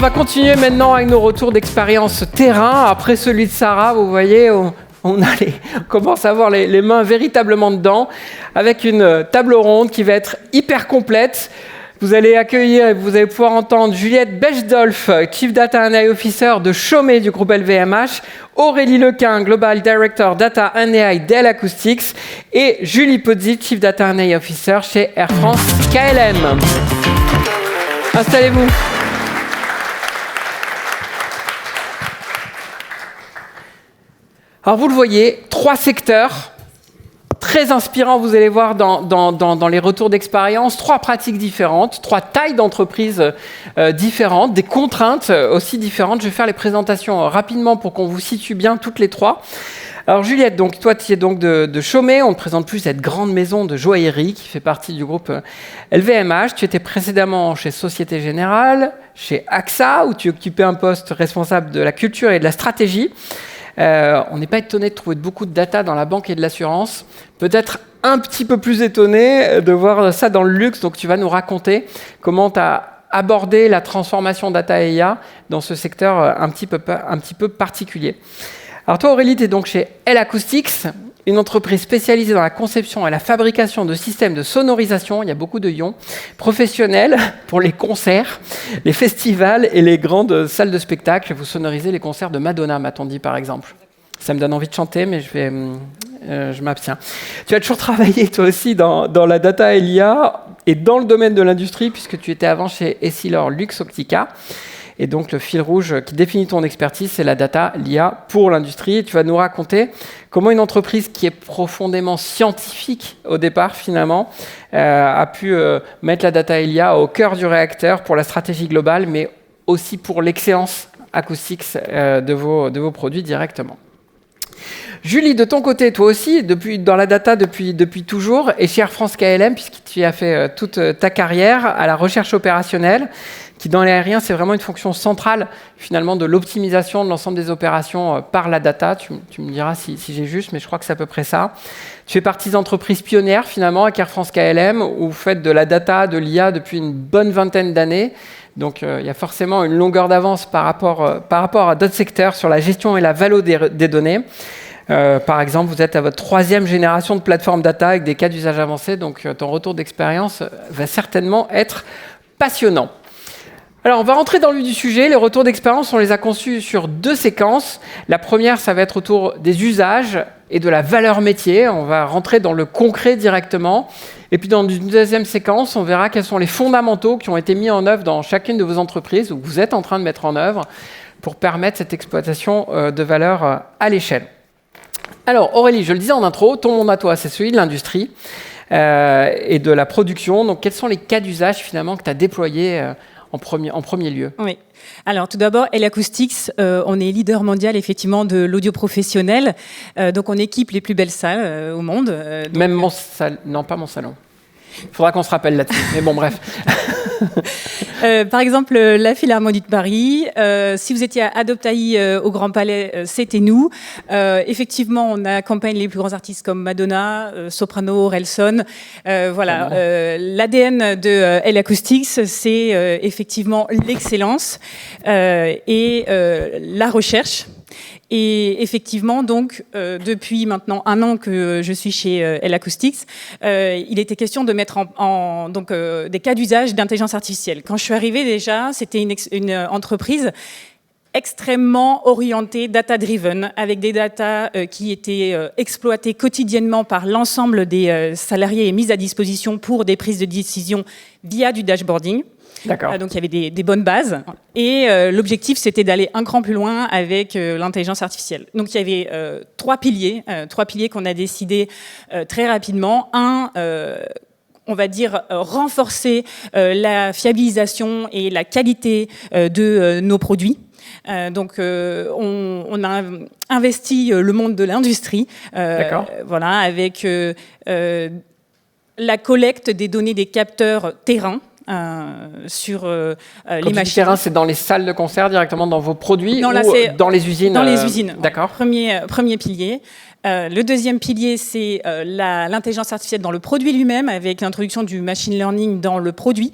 va continuer maintenant avec nos retours d'expérience terrain. Après celui de Sarah, vous voyez, on commence à avoir les mains véritablement dedans, avec une table ronde qui va être hyper complète. Vous allez accueillir et vous allez pouvoir entendre Juliette Bechdolf, Chief Data and AI Officer de Chaumet du groupe LVMH, Aurélie Lequin, Global Director Data and AI Dell Acoustics, et Julie Pozzi, Chief Data and AI Officer chez Air France KLM. Installez-vous. Alors vous le voyez, 3 secteurs très inspirants, vous allez voir dans les retours d'expérience, 3 pratiques différentes, 3 tailles d'entreprises différentes, des contraintes aussi différentes. Je vais faire les présentations rapidement pour qu'on vous situe bien toutes les 3. Alors Juliette, donc, toi tu es donc de Chaumet, on te présente plus cette grande maison de joaillerie qui fait partie du groupe LVMH. Tu étais précédemment chez Société Générale, chez AXA, où tu occupais un poste responsable de la culture et de la stratégie. On n'est pas étonné de trouver beaucoup de data dans la banque et de l'assurance. Peut-être un petit peu plus étonné de voir ça dans le luxe. Donc tu vas nous raconter comment tu as abordé la transformation data et IA dans ce secteur un petit peu particulier. Alors toi Aurélie, tu es donc chez Dell Acoustics, une entreprise spécialisée dans la conception et la fabrication de systèmes de sonorisation, il y a beaucoup de ions, professionnels pour les concerts, les festivals et les grandes salles de spectacle. Vous sonorisez les concerts de Madonna, m'a-t-on dit par exemple. Ça me donne envie de chanter, mais je m'abstiens. Tu as toujours travaillé toi aussi dans la data et l'IA et dans le domaine de l'industrie, puisque tu étais avant chez Essilor Luxoptica. Et donc, le fil rouge qui définit ton expertise, c'est la data, l'IA pour l'industrie. Et tu vas nous raconter comment une entreprise qui est profondément scientifique au départ, finalement, a pu mettre la data et l'IA au cœur du réacteur pour la stratégie globale, mais aussi pour l'excellence acoustique de vos produits directement. Julie, de ton côté, toi aussi, dans la data depuis toujours, et chez Air France KLM, puisque tu as fait toute ta carrière à la recherche opérationnelle, qui dans l'aérien, c'est vraiment une fonction centrale, finalement, de l'optimisation de l'ensemble des opérations par la data. Tu me diras si j'ai juste, mais je crois que c'est à peu près ça. Tu fais partie des entreprises pionnières, finalement, avec Air France KLM, où vous faites de la data, de l'IA depuis une bonne vingtaine d'années. Donc, il y a forcément une longueur d'avance par rapport à d'autres secteurs sur la gestion et la valo des données. Par exemple, vous êtes à votre 3e génération de plateforme data avec des cas d'usage avancés, donc ton retour d'expérience va certainement être passionnant. Alors, on va rentrer dans le vif du sujet. Les retours d'expérience, on les a conçus sur 2 séquences. La première, ça va être autour des usages et de la valeur métier. On va rentrer dans le concret directement. Et puis, dans une 2e séquence, on verra quels sont les fondamentaux qui ont été mis en œuvre dans chacune de vos entreprises ou que vous êtes en train de mettre en œuvre pour permettre cette exploitation de valeur à l'échelle. Alors, Aurélie, je le disais en intro, ton monde à toi, c'est celui de l'industrie et de la production. Donc, quels sont les cas d'usage, finalement, que tu as déployés en premier lieu? Oui. Alors, tout d'abord, Dell Acoustics, on est leader mondial, effectivement, de l'audio professionnel. Donc, on équipe les plus belles salles au monde. Même mon salon. Non, pas mon salon. Il faudra qu'on se rappelle là-dessus. Mais bon, bref. Par exemple, la Philharmonie de Paris. Si vous étiez à Adoptaï au Grand Palais, c'était nous. Effectivement, on accompagne les plus grands artistes comme Madonna, Soprano, Orelsan. Voilà. L'ADN de Dell Acoustics, c'est effectivement l'excellence et la recherche. Et effectivement, donc, depuis maintenant 1 an que je suis chez Dell Acoustics, il était question de mettre donc, des cas d'usage d'intelligence artificielle. Quand je suis arrivée déjà, c'était une entreprise extrêmement orientée data-driven, avec des datas qui étaient exploitées quotidiennement par l'ensemble des salariés et mises à disposition pour des prises de décision via du dashboarding. D'accord. Donc il y avait des bonnes bases et l'objectif c'était d'aller un cran plus loin avec l'intelligence artificielle. Donc il y avait 3 piliers qu'on a décidé très rapidement. On va dire renforcer la fiabilisation et la qualité de nos produits. Donc, on a investi le monde de l'industrie, voilà, avec la collecte des données des capteurs terrain. sur Quand les tu dis machines. terrain, c'est dans les salles de concert, directement dans vos produits, Non, là, ou c'est dans les usines? Dans les usines. D'accord. Premier pilier. Le deuxième pilier, c'est l'intelligence artificielle dans le produit lui-même, avec l'introduction du machine learning dans le produit.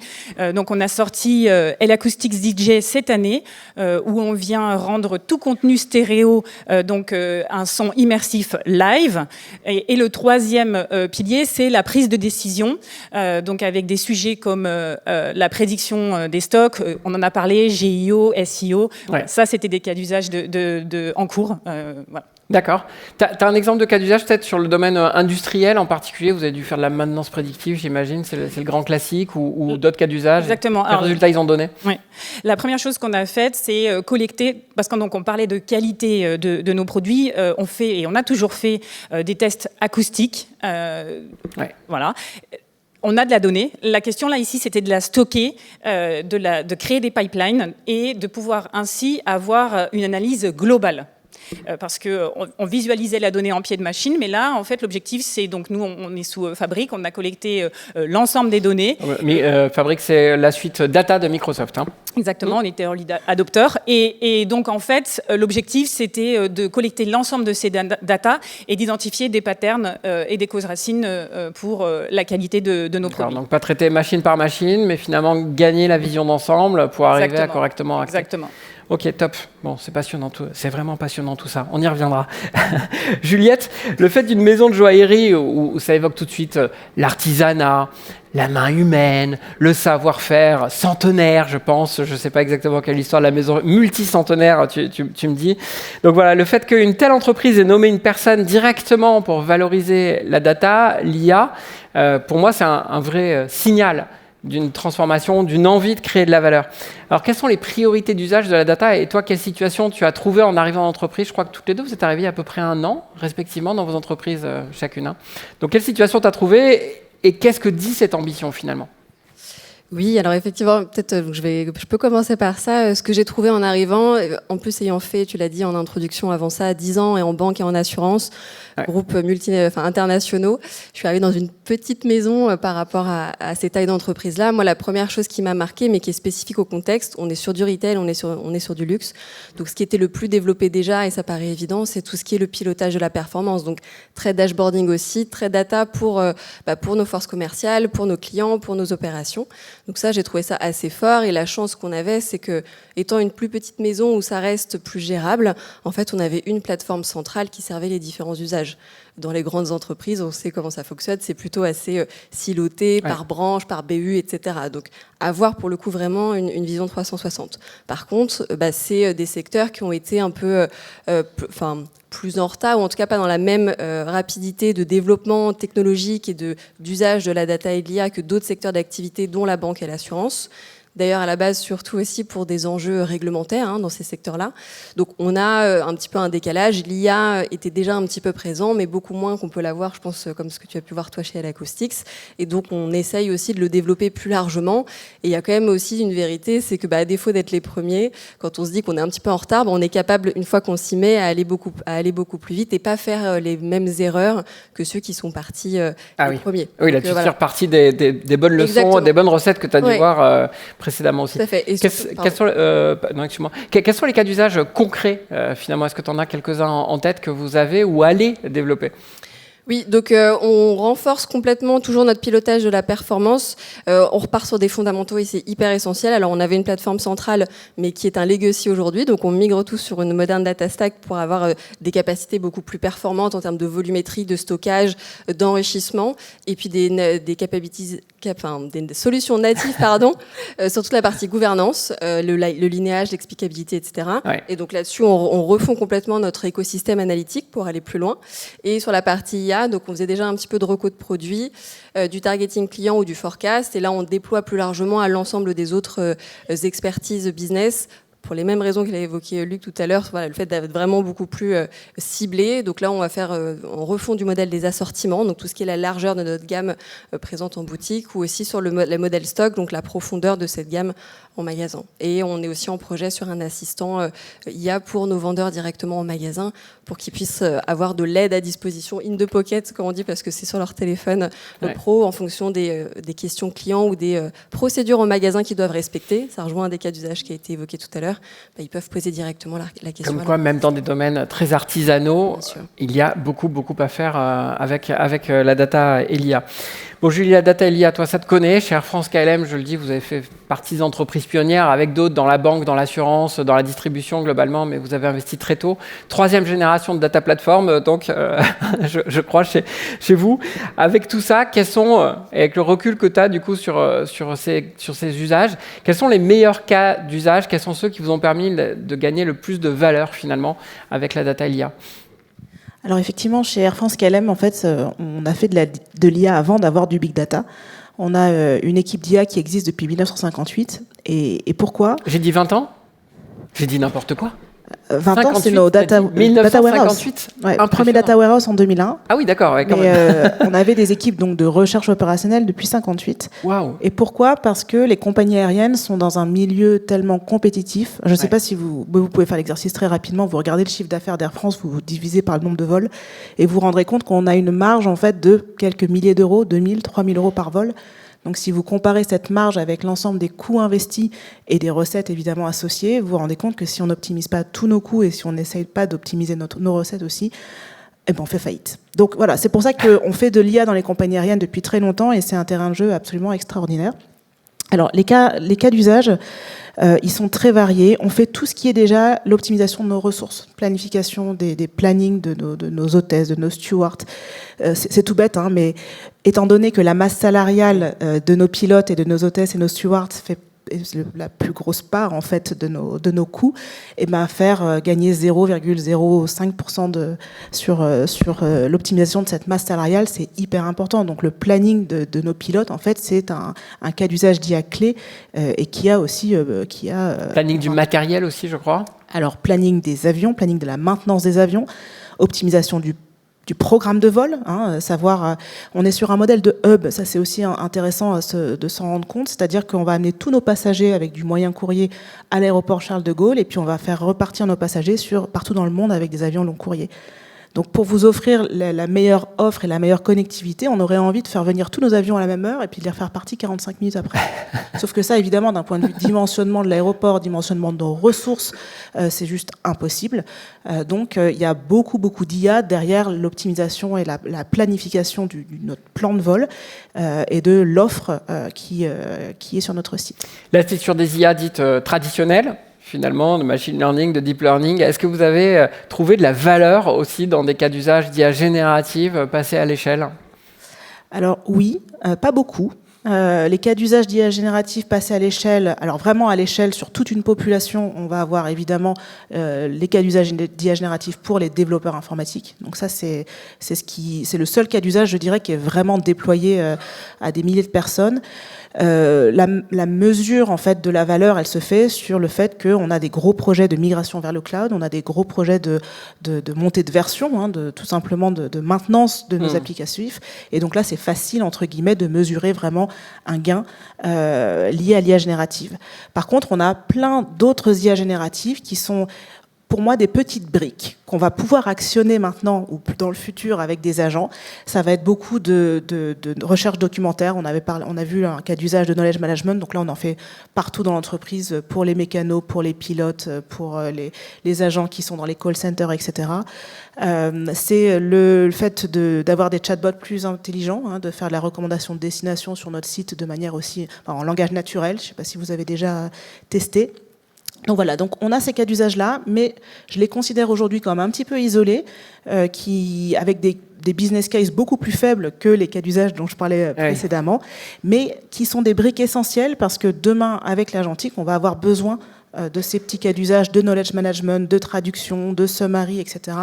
Donc, on a sorti L-Acoustics DJ cette année, où on vient rendre tout contenu stéréo, donc un son immersif live. Et le troisième pilier, c'est la prise de décision, donc avec des sujets comme la prédiction des stocks. On en a parlé, GIO, SEO. Ouais. Ça, c'était des cas d'usage en cours. Voilà. D'accord. Tu as un exemple de cas d'usage peut-être sur le domaine industriel en particulier? Vous avez dû faire de la maintenance prédictive, j'imagine, c'est le grand classique, ou d'autres cas d'usage? Exactement. Quels résultats ils ont donné? Oui. La première chose qu'on a faite, c'est collecter, parce qu'on parlait de qualité de nos produits, on fait, et on a toujours fait, des tests acoustiques. Voilà. On a de la donnée. La question là ici, c'était de la stocker, de créer des pipelines et de pouvoir ainsi avoir une analyse globale. Parce qu'on visualisait la donnée en pied de machine, mais là, en fait, l'objectif, c'est donc nous, on est sous Fabric, on a collecté l'ensemble des données. Mais Fabric, c'est la suite data de Microsoft. Hein. Exactement, on était early adopter. Et donc, en fait, l'objectif, c'était de collecter l'ensemble de ces data et d'identifier des patterns et des causes racines pour la qualité de nos produits. Donc, pas traiter machine par machine, mais finalement gagner la vision d'ensemble pour arriver à correctement acter. Exactement. Ok, top. Bon, c'est passionnant, c'est vraiment passionnant tout ça. On y reviendra. Juliette, le fait d'une maison de joaillerie où ça évoque tout de suite l'artisanat, la main humaine, le savoir-faire centenaire, je pense. Je ne sais pas exactement quelle histoire de la maison multicentenaire, tu me dis. Donc voilà, le fait qu'une telle entreprise ait nommé une personne directement pour valoriser la data, l'IA, pour moi, c'est un vrai signal d'une transformation, d'une envie de créer de la valeur. Alors, quelles sont les priorités d'usage de la data? Et toi, quelle situation tu as trouvé en arrivant en entreprise? Je crois que toutes les deux, vous êtes arrivées il y a à peu près 1 an, respectivement, dans vos entreprises chacune. Hein. Donc, quelle situation tu as trouvé et qu'est-ce que dit cette ambition, finalement? Oui, alors effectivement, peut-être je peux commencer par ça. Ce que j'ai trouvé en arrivant, en plus ayant fait, tu l'as dit en introduction avant ça, 10 ans et en banque et en assurance, groupes internationaux, je suis arrivée dans une petite maison par rapport à ces tailles d'entreprise-là. Moi, la première chose qui m'a marquée, mais qui est spécifique au contexte, on est sur du retail, on est sur du luxe. Donc, ce qui était le plus développé déjà, et ça paraît évident, c'est tout ce qui est le pilotage de la performance. Donc, très dashboarding aussi, très data pour nos forces commerciales, pour nos clients, pour nos opérations. Donc ça, j'ai trouvé ça assez fort. Et la chance qu'on avait, c'est que, étant une plus petite maison où ça reste plus gérable, en fait, on avait une plateforme centrale qui servait les différents usages. Dans les grandes entreprises, on sait comment ça fonctionne, c'est plutôt assez siloté, par branche, par BU, etc. Donc, avoir pour le coup vraiment une vision 360. Par contre, c'est des secteurs qui ont été un peu... plus en retard, ou en tout cas pas dans la même rapidité de développement technologique et d'usage de la data et de l'IA que d'autres secteurs d'activité, dont la banque et l'assurance. D'ailleurs, à la base, surtout aussi pour des enjeux réglementaires dans ces secteurs-là. Donc, on a un petit peu un décalage. L'IA était déjà un petit peu présent, mais beaucoup moins qu'on peut l'avoir, je pense, comme ce que tu as pu voir toi chez L-Acoustics. Et donc, on essaye aussi de le développer plus largement. Et il y a quand même aussi une vérité, c'est que à défaut d'être les premiers, quand on se dit qu'on est un petit peu en retard, on est capable, une fois qu'on s'y met, à aller beaucoup plus vite et pas faire les mêmes erreurs que ceux qui sont partis les premiers. Oui, là, tu tires parti des bonnes leçons, exactement, des bonnes recettes que tu as dû voir précédemment aussi. Tout à fait. Quels sont les cas d'usage concrets, finalement? Est-ce que tu en as quelques-uns en tête que vous avez ou allez développer? Oui, donc on renforce complètement toujours notre pilotage de la performance. On repart sur des fondamentaux et c'est hyper essentiel. Alors on avait une plateforme centrale, mais qui est un legacy aujourd'hui. Donc on migre tous sur une moderne data stack pour avoir des capacités beaucoup plus performantes en termes de volumétrie, de stockage, d'enrichissement, et puis des solutions natives, sur toute la partie gouvernance, le linéage, l'explicabilité, etc. Ouais. Et donc là-dessus, on refond complètement notre écosystème analytique pour aller plus loin. Et sur la partie IA, donc on faisait déjà un petit peu de reco de produits, du targeting client ou du forecast, et là on déploie plus largement à l'ensemble des autres expertises business, pour les mêmes raisons qu'il a évoqué Luc tout à l'heure, voilà, le fait d'être vraiment beaucoup plus ciblé. Donc là, on refond du modèle des assortiments, donc tout ce qui est la largeur de notre gamme présente en boutique, ou aussi sur le modèle stock, donc la profondeur de cette gamme en magasin. Et on est aussi en projet sur un assistant IA pour nos vendeurs directement en magasin, pour qu'ils puissent avoir de l'aide à disposition in the pocket, comme on dit, parce que c'est sur leur téléphone pro, en fonction des questions clients ou des procédures en magasin qu'ils doivent respecter. Ça rejoint un des cas d'usage qui a été évoqué tout à l'heure. Ils peuvent poser directement la question. Comme quoi, même dans des domaines très artisanaux, il y a beaucoup à faire avec la data et l'IA. Bon, Julie, la data et l'IA, toi, ça te connaît. Chez Air France KLM, je le dis, vous avez fait partie des entreprises pionnières, avec d'autres dans la banque, dans l'assurance, dans la distribution globalement, mais vous avez investi très tôt. 3e génération de data platform, donc je crois chez vous. Avec tout ça, quels sont, avec le recul que tu as du coup sur ces usages, quels sont les meilleurs cas d'usage? Quels sont ceux qui vous ont permis de gagner le plus de valeur finalement avec la data et l'IA? Alors effectivement, chez Air France KLM, en fait, on a fait de l'IA avant d'avoir du big data. On a une équipe d'IA qui existe depuis 1958. Et pourquoi? J'ai dit 20 ans? J'ai dit n'importe quoi. 20 58, ans, c'est nos data warehouse. 1958. Ouais, premier data warehouse en 2001. Ah oui, d'accord. Ouais, on avait des équipes donc, de recherche opérationnelle depuis 58. Wow. Et pourquoi? Parce que les compagnies aériennes sont dans un milieu tellement compétitif. Je ne sais pas si vous pouvez faire l'exercice très rapidement. Vous regardez le chiffre d'affaires d'Air France, vous divisez par le nombre de vols et vous vous rendrez compte qu'on a une marge en fait de quelques milliers d'euros, 2 000, 3 000 euros par vol. Donc si vous comparez cette marge avec l'ensemble des coûts investis et des recettes évidemment associées, vous vous rendez compte que si on n'optimise pas tous nos coûts et si on n'essaye pas d'optimiser nos recettes aussi, eh ben on fait faillite. Donc voilà, c'est pour ça qu'on fait de l'IA dans les compagnies aériennes depuis très longtemps et c'est un terrain de jeu absolument extraordinaire. Alors les cas d'usage, ils sont très variés. On fait tout ce qui est déjà l'optimisation de nos ressources, planification des plannings de nos hôtesses, de nos stewards. C'est tout bête, hein, mais étant donné que la masse salariale de nos pilotes et de nos hôtesses et nos stewards fait la plus grosse part en fait de nos coûts, et ben faire gagner 0,05% sur l'optimisation de cette masse salariale, c'est hyper important. Donc le planning de nos pilotes, en fait, c'est un cas d'usage d'IA clé et qui a aussi planning du matériel aussi, je crois. Alors planning des avions, planning de la maintenance des avions, optimisation du programme de vol, savoir, on est sur un modèle de hub, ça c'est aussi intéressant de s'en rendre compte, c'est-à-dire qu'on va amener tous nos passagers avec du moyen courrier à l'aéroport Charles de Gaulle et puis on va faire repartir nos passagers partout dans le monde avec des avions long courrier. Donc pour vous offrir la meilleure offre et la meilleure connectivité, on aurait envie de faire venir tous nos avions à la même heure et puis de les refaire partir 45 minutes après. Sauf que ça, évidemment, d'un point de vue dimensionnement de l'aéroport, dimensionnement de nos ressources, c'est juste impossible. Donc il y a beaucoup d'IA derrière l'optimisation et la planification de notre plan de vol et de l'offre qui est sur notre site. Là, c'est sur des IA dites traditionnelles, finalement, de machine learning, de deep learning. Est-ce que vous avez trouvé de la valeur aussi dans des cas d'usage d'IA générative passés à l'échelle? Alors oui, pas beaucoup. Les cas d'usage d'IA générative passés à l'échelle, alors vraiment à l'échelle sur toute une population, on va avoir évidemment les cas d'usage d'IA générative pour les développeurs informatiques. Donc ça, c'est le seul cas d'usage, je dirais, qui est vraiment déployé à des milliers de personnes. La mesure en fait de la valeur, elle se fait sur le fait qu'on a des gros projets de migration vers le cloud, on a des gros projets de montée de version, tout simplement de maintenance de nos applicatifs. Et donc là, c'est facile entre guillemets de mesurer vraiment un gain lié à l'IA générative. Par contre, on a plein d'autres IA génératives qui sont pour moi des petites briques qu'on va pouvoir actionner maintenant ou dans le futur avec des agents. Ça va être beaucoup de recherche documentaire. On a vu un cas d'usage de knowledge management. Donc là, on en fait partout dans l'entreprise pour les mécanos, pour les pilotes, pour les agents qui sont dans les call centers, etc. C'est le fait d'avoir des chatbots plus intelligents, de faire de la recommandation de destination sur notre site de manière aussi en langage naturel. Je ne sais pas si vous avez déjà testé. Donc voilà, donc on a ces cas d'usage-là, mais je les considère aujourd'hui comme un petit peu isolés, avec des business cases beaucoup plus faibles que les cas d'usage dont je parlais précédemment, mais qui sont des briques essentielles parce que demain, avec l'agentique, on va avoir besoin de ces petits cas d'usage de knowledge management, de traduction, de summary, etc.,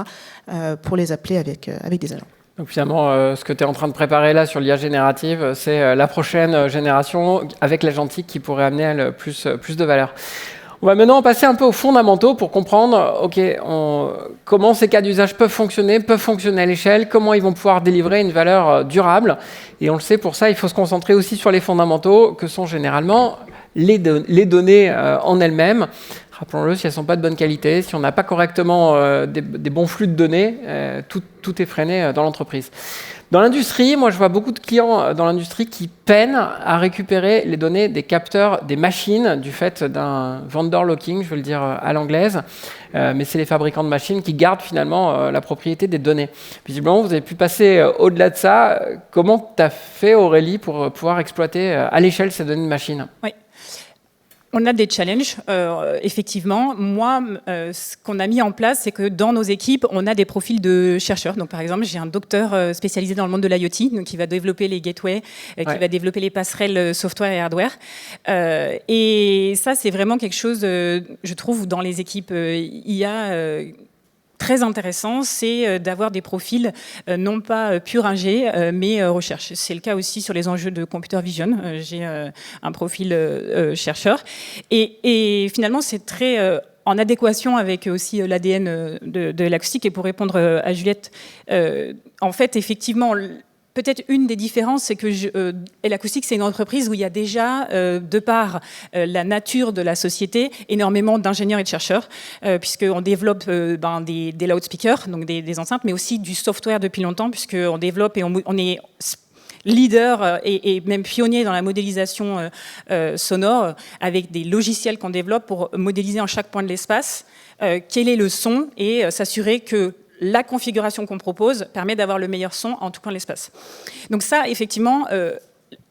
pour les appeler avec des agents. Donc finalement, ce que tu es en train de préparer là sur l'IA générative, c'est la prochaine génération avec l'agentique qui pourrait amener plus de valeur. On va maintenant passer un peu aux fondamentaux pour comprendre comment ces cas d'usage peuvent fonctionner à l'échelle, comment ils vont pouvoir délivrer une valeur durable. Et on le sait, pour ça, il faut se concentrer aussi sur les fondamentaux que sont généralement les données en elles-mêmes. Rappelons-le, si elles ne sont pas de bonne qualité, si on n'a pas correctement des bons flux de données, tout est freiné dans l'entreprise. Dans l'industrie, moi je vois beaucoup de clients dans l'industrie qui peinent à récupérer les données des capteurs des machines du fait d'un vendor locking, je veux le dire à l'anglaise, mais c'est les fabricants de machines qui gardent finalement la propriété des données. Visiblement, vous avez pu passer au-delà de ça. Comment tu as fait, Aurélie, pour pouvoir exploiter à l'échelle ces données de machines ? Oui. On a des challenges, effectivement. Moi, ce qu'on a mis en place, c'est que dans nos équipes, on a des profils de chercheurs. Donc, par exemple, j'ai un docteur spécialisé dans le monde de l'IoT, donc qui va développer les gateways, qui va développer les passerelles software et hardware. Et ça, c'est vraiment quelque chose, je trouve, dans les équipes IA très intéressant, c'est d'avoir des profils non pas pur ingé, mais recherche. C'est le cas aussi sur les enjeux de computer vision. J'ai un profil chercheur. Et finalement, c'est très en adéquation avec aussi l'ADN de l'acoustique. Et pour répondre à Juliette, en fait, effectivement, peut-être une des différences, c'est que l'acoustique, c'est une entreprise où il y a déjà, de par la nature de la société, énormément d'ingénieurs et de chercheurs, puisqu'on développe des loudspeakers, donc des enceintes, mais aussi du software depuis longtemps, puisqu'on développe et on est leader et même pionnier dans la modélisation sonore, avec des logiciels qu'on développe pour modéliser en chaque point de l'espace quel est le son et s'assurer que la configuration qu'on propose permet d'avoir le meilleur son en tout point de l'espace. Donc ça, effectivement,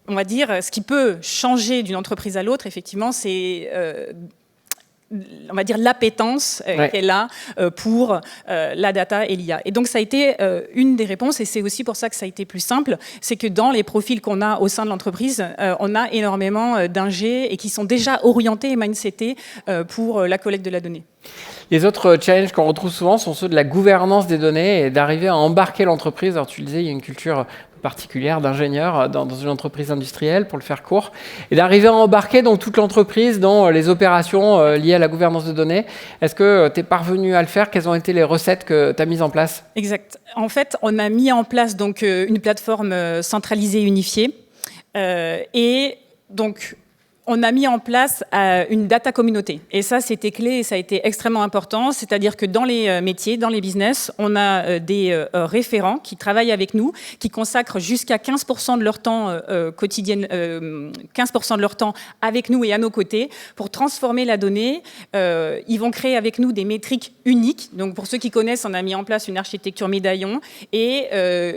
on va dire, ce qui peut changer d'une entreprise à l'autre, effectivement, c'est on va dire l'appétence qu'elle a pour la data et l'IA. Et donc ça a été une des réponses, et c'est aussi pour ça que ça a été plus simple, c'est que dans les profils qu'on a au sein de l'entreprise, on a énormément d'ingés et qui sont déjà orientés et mindsetés pour la collecte de la donnée. Les autres challenges qu'on retrouve souvent sont ceux de la gouvernance des données et d'arriver à embarquer l'entreprise. Alors tu le disais, il y a une culture particulière d'ingénieur dans une entreprise industrielle, pour le faire court, et d'arriver à embarquer donc toute l'entreprise dans les opérations liées à la gouvernance de données. Est-ce que tu es parvenu à le faire ? Quelles ont été les recettes que tu as mises en place ? Exact. En fait, on a mis en place donc une plateforme centralisée unifiée et donc on a mis en place une data communauté. Et ça, c'était clé et ça a été extrêmement important. C'est-à-dire que dans les métiers, dans les business, on a des référents qui travaillent avec nous, qui consacrent jusqu'à 15% de leur temps quotidien, 15% de leur temps avec nous et à nos côtés pour transformer la donnée. Ils vont créer avec nous des métriques uniques. Donc, pour ceux qui connaissent, on a mis en place une architecture médaillon et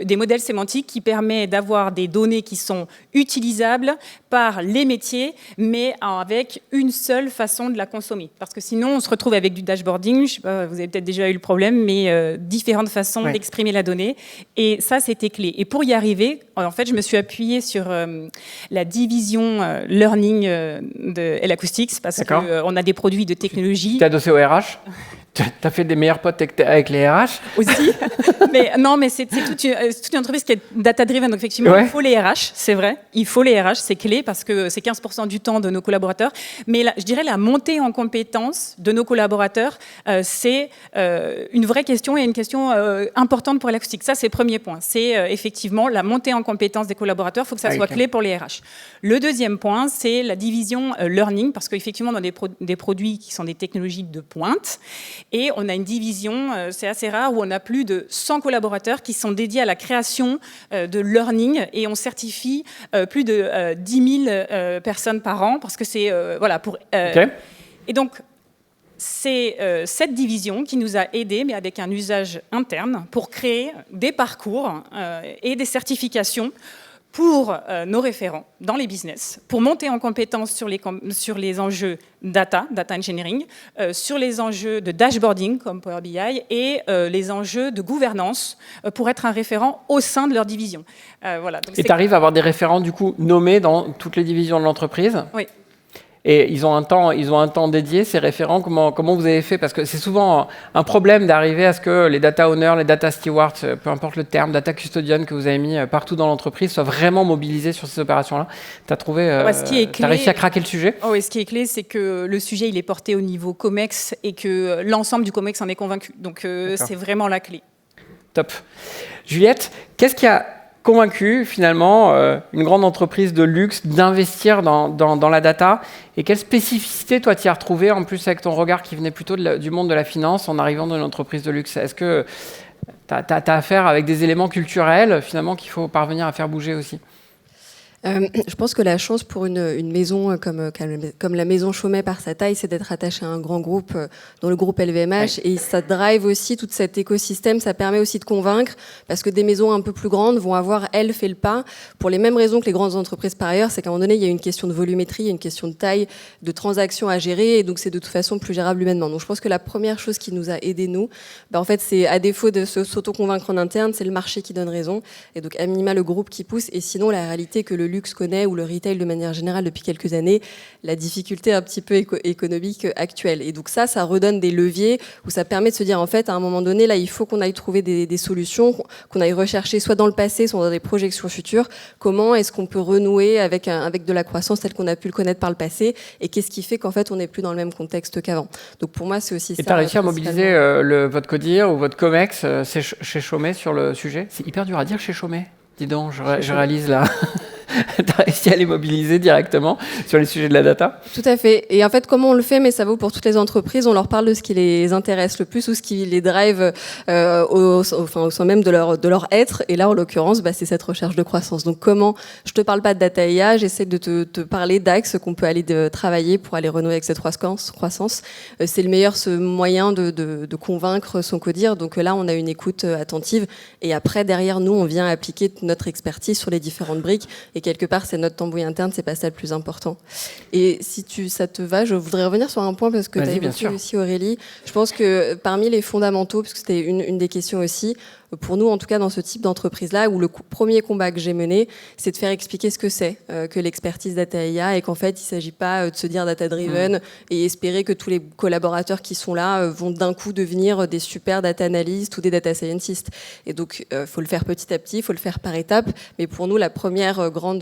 des modèles sémantiques qui permettent d'avoir des données qui sont utilisables par les métiers, mais avec une seule façon de la consommer. Parce que sinon, on se retrouve avec du dashboarding, je sais pas, vous avez peut-être déjà eu le problème, mais différentes façons d'exprimer la donnée. Et ça, c'était clé. Et pour y arriver, en fait, je me suis appuyée sur la division learning de L-Acoustics, parce qu'on a des produits de technologie. Tu es adossé au RH ? Tu as fait des meilleurs potes avec les RH aussi. Mais non, mais c'est toute une entreprise qui est data-driven. Donc, effectivement, il faut les RH, c'est vrai. Il faut les RH, c'est clé parce que c'est 15% du temps de nos collaborateurs. Mais je dirais la montée en compétences de nos collaborateurs, c'est une vraie question et une question importante pour l'acoustique. Ça, c'est le premier point. C'est effectivement la montée en compétences des collaborateurs. Il faut que ça soit clé pour les RH. Le deuxième point, c'est la division learning parce qu'effectivement, on a des produits qui sont des technologies de pointe. Et on a une division, c'est assez rare, où on a plus de 100 collaborateurs qui sont dédiés à la création de learning et on certifie plus de 10 000 personnes par an parce que c'est voilà pour. Et donc c'est cette division qui nous a aidés, mais avec un usage interne, pour créer des parcours et des certifications pour nos référents dans les business, pour monter en compétences sur les enjeux data engineering, sur les enjeux de dashboarding comme Power BI et les enjeux de gouvernance pour être un référent au sein de leur division. Voilà. Donc et tu arrives à avoir des référents du coup nommés dans toutes les divisions de l'entreprise ? Oui. Et ils ont un temps dédié, ces référents. Comment vous avez fait ? Parce que c'est souvent un problème d'arriver à ce que les data owners, les data stewards, peu importe le terme, data custodian que vous avez mis partout dans l'entreprise, soient vraiment mobilisés sur ces opérations-là. Tu as trouvé, tu as réussi à craquer le sujet ? Oui, ce qui est clé, c'est que le sujet il est porté au niveau COMEX et que l'ensemble du COMEX en est convaincu. Donc c'est vraiment la clé. Top. Juliette, qu'est-ce qui a convaincu, finalement, une grande entreprise de luxe, d'investir dans la data. Et quelle spécificité, toi, tu y as retrouvé, en plus avec ton regard qui venait plutôt du monde de la finance en arrivant dans une entreprise de luxe? Est-ce que tu as affaire avec des éléments culturels, finalement, qu'il faut parvenir à faire bouger aussi? Je pense que la chance pour une maison comme la maison Chaumet par sa taille, c'est d'être attaché à un grand groupe, dont le groupe LVMH, et ça drive aussi tout cet écosystème, ça permet aussi de convaincre, parce que des maisons un peu plus grandes vont avoir, elles, fait le pas, pour les mêmes raisons que les grandes entreprises par ailleurs, c'est qu'à un moment donné, il y a une question de volumétrie, il y a une question de taille, de transactions à gérer, et donc c'est de toute façon plus gérable humainement. Donc je pense que la première chose qui nous a aidés, nous, en fait, c'est à défaut de s'auto-convaincre en interne, c'est le marché qui donne raison, et donc à minima le groupe qui pousse, et sinon la réalité que le luxe connaît, ou le retail de manière générale depuis quelques années, la difficulté un petit peu économique actuelle. Et donc ça redonne des leviers où ça permet de se dire, en fait, à un moment donné, là, il faut qu'on aille trouver des solutions, qu'on aille rechercher soit dans le passé, soit dans des projections futures. Comment est-ce qu'on peut renouer avec de la croissance telle qu'on a pu le connaître par le passé, et qu'est-ce qui fait qu'en fait, on n'est plus dans le même contexte qu'avant. Donc pour moi, c'est aussi ça. Et tu as réussi à mobiliser votre CODIR ou votre COMEX chez Chaumet sur le sujet? C'est hyper dur à dire chez Chaumet. Dis donc, je réalise là. Tu as réussi à les mobiliser directement sur les sujets de la data? Tout à fait. Et en fait, comment on le fait, mais ça vaut pour toutes les entreprises, on leur parle de ce qui les intéresse le plus ou ce qui les drive au sein même de leur être. Et là, en l'occurrence, c'est cette recherche de croissance. Donc comment, je te parle pas de data IA, j'essaie de te parler d'axes qu'on peut aller travailler pour aller renouer avec cette croissance. C'est le meilleur moyen de convaincre son CODIR. Donc là, on a une écoute attentive. Et après, derrière nous, on vient appliquer notre expertise sur les différentes briques. Et quelque part, c'est notre tambouille interne, c'est pas ça le plus important. Et si ça te va, je voudrais revenir sur un point parce que tu as évoqué aussi, Aurélie. Je pense que parmi les fondamentaux, parce que c'était une des questions aussi, pour nous, en tout cas, dans ce type d'entreprise-là, où le premier combat que j'ai mené, c'est de faire expliquer ce que c'est que l'expertise data IA, et qu'en fait, il ne s'agit pas de se dire data-driven et espérer que tous les collaborateurs qui sont là vont d'un coup devenir des super data analystes ou des data scientists. Et donc, il faut le faire petit à petit, il faut le faire par étapes. Mais pour nous, la première grand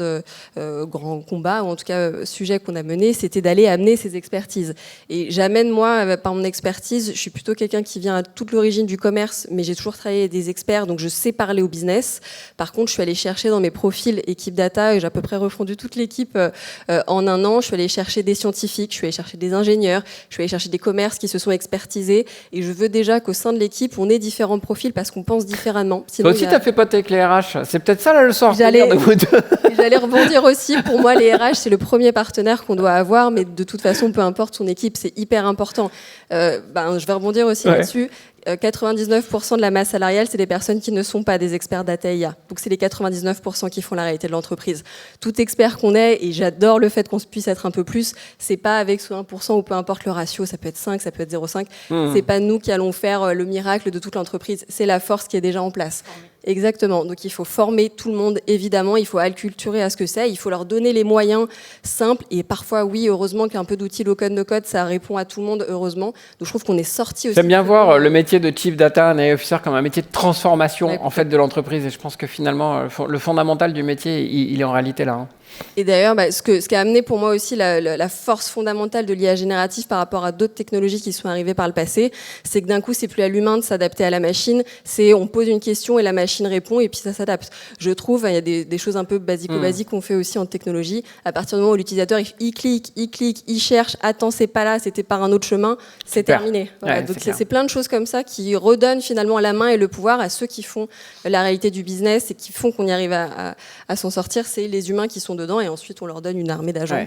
combat, ou en tout cas sujet qu'on a mené, c'était d'aller amener ces expertises. Et j'amène, moi, par mon expertise, je suis plutôt quelqu'un qui vient à toute l'origine du commerce, mais j'ai toujours travaillé avec des experts, donc je sais parler au business. Par contre, je suis allée chercher dans mes profils équipe data, et j'ai à peu près refondu toute l'équipe en un an. Je suis allée chercher des scientifiques, je suis allée chercher des ingénieurs, je suis allée chercher des commerces qui se sont expertisés, et je veux déjà qu'au sein de l'équipe, on ait différents profils parce qu'on pense différemment. Sinon, toi aussi, tu as fait pote avec les RH. C'est peut-être ça la leçon à retenir de vous deux. J'allais rebondir aussi. Pour moi, les RH, c'est le premier partenaire qu'on doit avoir, mais de toute façon, peu importe son équipe, c'est hyper important. Je vais rebondir aussi là-dessus. 99% de la masse salariale, c'est des personnes qui ne sont pas des experts data IA. Donc c'est les 99% qui font la réalité de l'entreprise. Tout expert qu'on est, et j'adore le fait qu'on puisse être un peu plus, c'est pas avec ce 1% ou peu importe le ratio, ça peut être 5, ça peut être 0,5. C'est pas nous qui allons faire le miracle de toute l'entreprise, c'est la force qui est déjà en place. Exactement. Donc il faut former tout le monde, évidemment, il faut acculturer à ce que c'est, il faut leur donner les moyens simples, et parfois, oui, heureusement qu'un peu d'outils low-code, no-code, ça répond à tout le monde, heureusement. Donc je trouve qu'on est sorti aussi. J'aime bien voir le métier de Chief Data Analyst Officer comme un métier de transformation en fait de l'entreprise, et je pense que finalement le fondamental du métier il est en réalité là. Et d'ailleurs, ce qui a amené pour moi aussi la force fondamentale de l'IA générative par rapport à d'autres technologies qui sont arrivées par le passé, c'est que d'un coup, c'est plus à l'humain de s'adapter à la machine, c'est on pose une question et la machine répond et puis ça s'adapte. Je trouve, il y a des choses un peu basiques qu'on fait aussi en technologie. À partir du moment où l'utilisateur, il clique, il cherche, attends, c'est pas là, c'était par un autre chemin, c'est terminé. Voilà, donc c'est plein de choses comme ça qui redonnent finalement la main et le pouvoir à ceux qui font la réalité du business et qui font qu'on y arrive à s'en sortir. C'est les humains qui sont dedans, et ensuite on leur donne une armée d'agents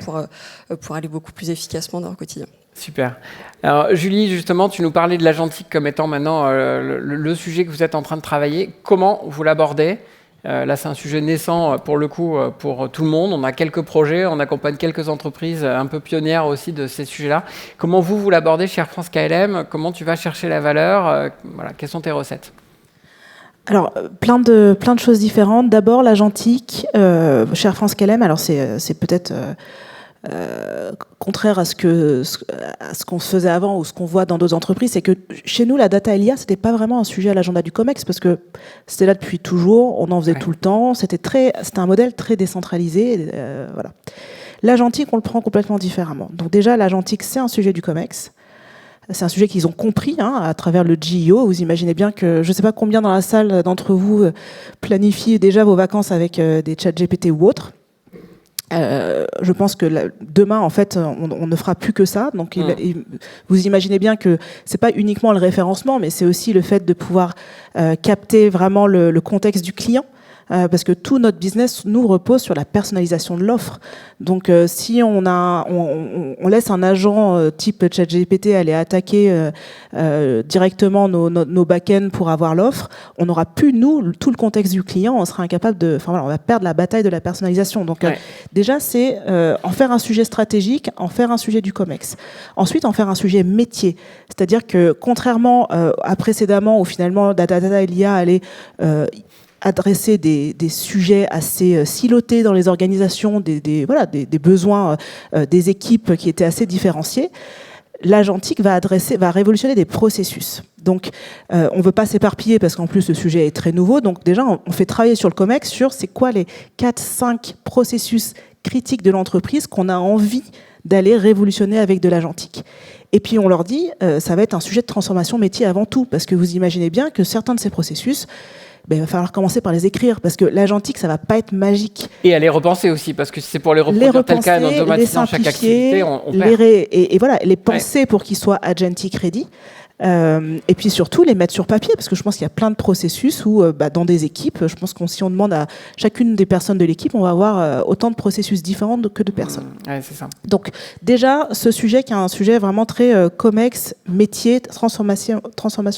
pour aller beaucoup plus efficacement dans leur quotidien. Super. Alors Julie, justement, tu nous parlais de l'agentique comme étant maintenant le sujet que vous êtes en train de travailler. Comment vous l'abordez ? Là, c'est un sujet naissant pour le coup pour tout le monde. On a quelques projets, on accompagne quelques entreprises un peu pionnières aussi de ces sujets-là. Comment vous l'abordez chez Air France KLM ? Comment tu vas chercher la valeur ? Quelles sont tes recettes ? Alors, plein de choses différentes. D'abord, l'agentique, chez Air France KLM, alors c'est peut-être contraire à ce qu'on faisait avant ou ce qu'on voit dans d'autres entreprises, c'est que chez nous, la data IA, c'était pas vraiment un sujet à l'agenda du COMEX parce que c'était là depuis toujours, on en faisait tout le temps, c'était un modèle très décentralisé. Voilà. L'agentique, on le prend complètement différemment. Donc déjà, l'agentique, c'est un sujet du COMEX. C'est un sujet qu'ils ont compris à travers le GEO. Vous imaginez bien que je ne sais pas combien dans la salle d'entre vous planifient déjà vos vacances avec des chats GPT ou autres. Je pense que demain, en fait, on ne fera plus que ça. Donc, vous imaginez bien que c'est pas uniquement le référencement, mais c'est aussi le fait de pouvoir capter vraiment le contexte du client. Parce que tout notre business nous repose sur la personnalisation de l'offre. Donc, si on laisse un agent type ChatGPT aller attaquer directement nos back-ends pour avoir l'offre, on n'aura plus nous tout le contexte du client. On sera incapable on va perdre la bataille de la personnalisation. Donc, déjà, c'est en faire un sujet stratégique, en faire un sujet du COMEX. Ensuite, en faire un sujet métier. C'est-à-dire que contrairement à précédemment où finalement data et l'IA allaient adresser des sujets assez silotés dans les organisations, des besoins des équipes qui étaient assez différenciés, l'agentique va révolutionner des processus. Donc, on ne veut pas s'éparpiller parce qu'en plus, le sujet est très nouveau. Donc, déjà, on fait travailler sur le COMEX sur c'est quoi les 4-5 processus critiques de l'entreprise qu'on a envie d'aller révolutionner avec de l'agentique. Et puis, on leur dit, ça va être un sujet de transformation métier avant tout, parce que vous imaginez bien que certains de ces processus, il va falloir commencer par les écrire, parce que l'agentique, ça va pas être magique. Et à les repenser aussi, parce que si c'est pour les reproduire tel quel, en automatisant chaque activité, on perd. Et voilà, les penser pour qu'ils soient agentic ready. Et puis surtout les mettre sur papier, parce que je pense qu'il y a plein de processus où dans des équipes, je pense que si on demande à chacune des personnes de l'équipe, on va avoir autant de processus différents que de personnes. Ouais, c'est ça. Donc déjà, ce sujet qui est un sujet vraiment très COMEX, métier, transformation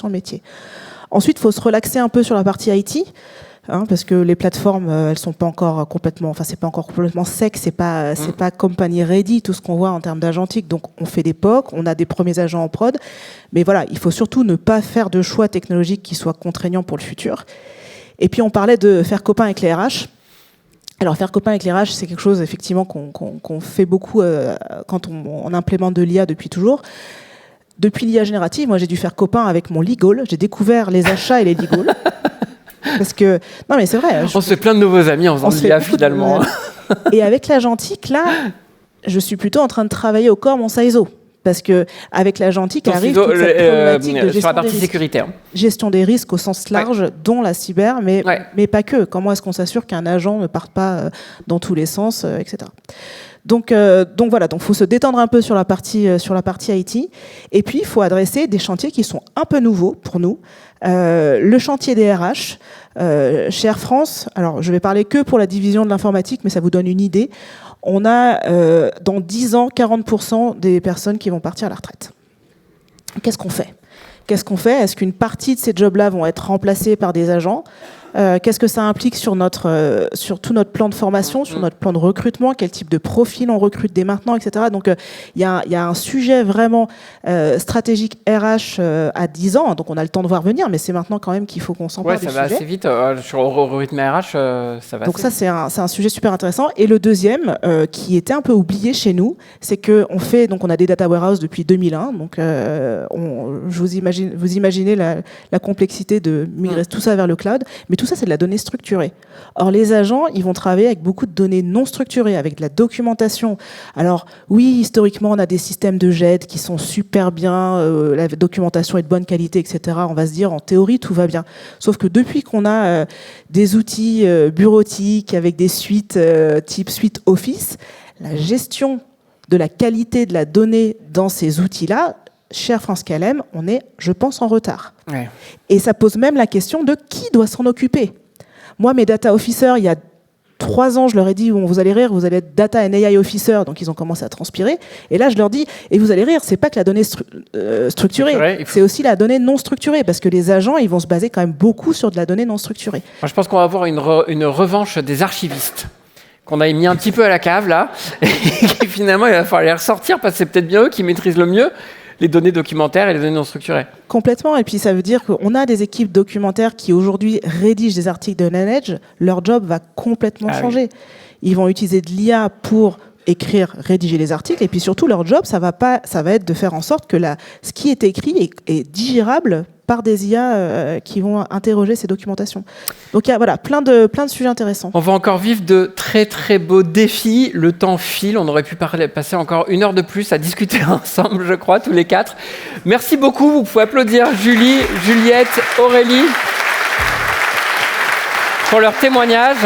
métier. Ensuite, il faut se relaxer un peu sur la partie IT, parce que les plateformes, elles sont pas encore complètement, c'est pas encore complètement sec, c'est pas company ready, tout ce qu'on voit en termes d'agentique. Donc, on fait des POC, on a des premiers agents en prod, mais voilà, il faut surtout ne pas faire de choix technologiques qui soient contraignants pour le futur. Et puis, on parlait de faire copain avec les RH. Alors, faire copain avec les RH, c'est quelque chose, effectivement, qu'on fait beaucoup quand on implémente de l'IA depuis toujours. Depuis l'IA générative, moi, j'ai dû faire copain avec mon legal. J'ai découvert les achats et les legal. Parce que, non, mais c'est vrai. On se fait plein de nouveaux amis en faisant de l'IA, finalement. Et avec l'agentique, là, je suis plutôt en train de travailler au corps mon CISO. Parce que avec l'agentique arrive toute cette problématique de gestion sur la partie des risques. sécuritaire. Gestion des risques au sens large, dont la cyber, mais pas que. Comment est-ce qu'on s'assure qu'un agent ne parte pas dans tous les sens, etc. Donc voilà, donc faut se détendre un peu sur la partie IT, et puis il faut adresser des chantiers qui sont un peu nouveaux pour nous. Le chantier des RH chez Air France. Alors je vais parler que pour la division de l'informatique, mais ça vous donne une idée. On a dans 10 ans 40% des personnes qui vont partir à la retraite. Qu'est-ce qu'on fait ? Est-ce qu'une partie de ces jobs-là vont être remplacés par des agents ? Qu'est-ce que ça implique sur tout notre plan de formation, sur notre plan de recrutement, quel type de profil on recrute dès maintenant, etc. Donc il y a un sujet vraiment stratégique RH à 10 ans, donc on a le temps de voir venir, mais c'est maintenant quand même qu'il faut qu'on s'empare du sujet. Ça va assez vite, sur le rythme RH, ça va. Donc ça, c'est un sujet super intéressant. Et le deuxième, qui était un peu oublié chez nous, c'est qu'on a des data warehouses depuis 2001, donc vous imaginez la complexité de migrer tout ça vers le cloud, mais tout ça, c'est de la donnée structurée. Or, les agents, ils vont travailler avec beaucoup de données non structurées, avec de la documentation. Alors, oui, historiquement, on a des systèmes de GED qui sont super bien, la documentation est de bonne qualité, etc. On va se dire, en théorie, tout va bien. Sauf que depuis qu'on a des outils bureautiques avec des suites type suite Office, la gestion de la qualité de la donnée dans ces outils-là, chez Air France-KLM, on est, je pense, en retard. Ouais. Et ça pose même la question de qui doit s'en occuper. Moi, mes data officers, il y a 3 ans, je leur ai dit, vous allez rire, vous allez être data and AI officer, donc ils ont commencé à transpirer. Et là, je leur dis, et vous allez rire, c'est pas que la donnée structurée, c'est aussi la donnée non structurée, parce que les agents, ils vont se baser quand même beaucoup sur de la donnée non structurée. Moi, je pense qu'on va avoir une revanche des archivistes, qu'on a mis un petit peu à la cave, là, et finalement, il va falloir les ressortir, parce que c'est peut-être bien eux qui maîtrisent le mieux les données documentaires et les données non structurées. Complètement. Et puis, ça veut dire qu'on a des équipes documentaires qui, aujourd'hui, rédigent des articles de Knowledge. Leur job va complètement changer. Oui. Ils vont utiliser de l'IA pour rédiger les articles. Et puis, surtout, leur job, ça va être de faire en sorte que ce qui est écrit est digérable par des IA qui vont interroger ces documentations. Donc il y a voilà, plein de sujets intéressants. On va encore vivre de très très beaux défis. Le temps file, on aurait pu passer encore 1 heure de plus à discuter ensemble, je crois, tous les 4. Merci beaucoup, vous pouvez applaudir Julie, Juliette, Aurélie pour leur témoignage.